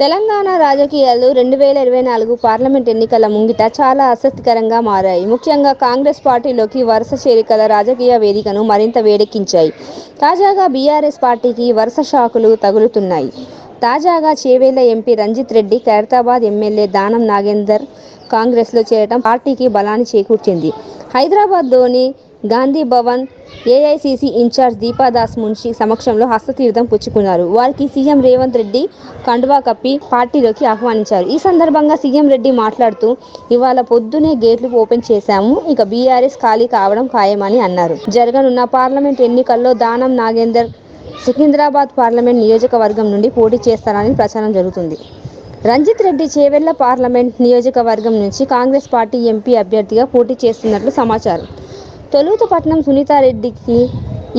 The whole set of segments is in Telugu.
తెలంగాణ రాజకీయాలు 2024 పార్లమెంట్ ఎన్నికల ముంగిట చాలా ఆసక్తికరంగా మారాయి. ముఖ్యంగా కాంగ్రెస్ పార్టీలోకి వరుస చేరికల రాజకీయ వేదికను మరింత వేడెక్కించాయి. తాజాగా బీఆర్ఎస్ పార్టీకి వరుస షాకులు తగులుతున్నాయి. తాజాగా చేవెళ్ల ఎంపీ రంజిత్ రెడ్డి, ఖైరతాబాద్ ఎమ్మెల్యే దానం నాగేందర్ కాంగ్రెస్లో చేరడం పార్టీకి బలాన్ని చేకూర్చింది. హైదరాబాద్లోని గాంధీభవన్ ఏఐసీసీ ఇన్ఛార్జ్ దీపాదాస్ మున్షి సమక్షంలో హస్తతీర్థం పుచ్చుకున్నారు. వారికి సీఎం రేవంత్ రెడ్డి కండువా కప్పి పార్టీలోకి ఆహ్వానించారు. ఈ సందర్భంగా సీఎం రెడ్డి మాట్లాడుతూ, ఇవాళ పొద్దునే గేట్లు ఓపెన్ చేశాము. ఇక బీఆర్ఎస్ ఖాళీ కావడం ఖాయమని అన్నారు. జరగనున్న పార్లమెంట్ ఎన్నికల్లో దానం నాగేందర్ సికింద్రాబాద్ పార్లమెంట్ నియోజకవర్గం నుండి పోటీ చేస్తారని ప్రచారం జరుగుతుంది. రంజిత్ రెడ్డి చేవెళ్ల పార్లమెంట్ నియోజకవర్గం నుంచి కాంగ్రెస్ పార్టీ ఎంపీ అభ్యర్థిగా పోటీ చేస్తున్నట్లు సమాచారం. తొలుత పట్నం సునీతారెడ్డికి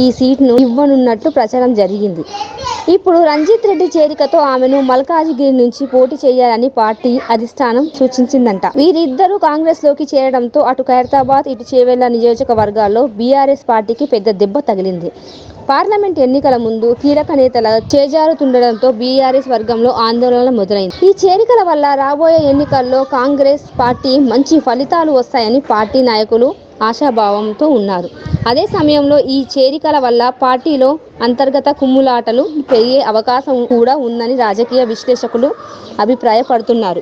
ఈ సీట్ను ఇవ్వనున్నట్లు ప్రచారం జరిగింది. ఇప్పుడు రంజిత్ రెడ్డి చేరికతో ఆమెను మల్కాజిగిరి నుంచి పోటీ చేయాలని పార్టీ అధిష్టానం సూచించిందంట. వీరిద్దరూ కాంగ్రెస్లోకి చేరడంతో అటు ఖైరతాబాద్, ఇటు చేవెళ్ల నియోజకవర్గాల్లో బీఆర్ఎస్ పార్టీకి పెద్ద దెబ్బ తగిలింది. పార్లమెంట్ ఎన్నికల ముందు కీలక నేతల చేజారుతుండడంతో బీఆర్ఎస్ వర్గంలో ఆందోళన మొదలైంది. ఈ చేరికల వల్ల రాబోయే ఎన్నికల్లో కాంగ్రెస్ పార్టీ మంచి ఫలితాలు వస్తాయని పార్టీ నాయకులు ఆశాభావంతో ఉన్నారు. అదే సమయంలో ఈ చేరికల వల్ల పార్టీలో అంతర్గత కుమ్ములాటలు పెరిగే అవకాశం కూడా ఉందని రాజకీయ విశ్లేషకులు అభిప్రాయపడుతున్నారు.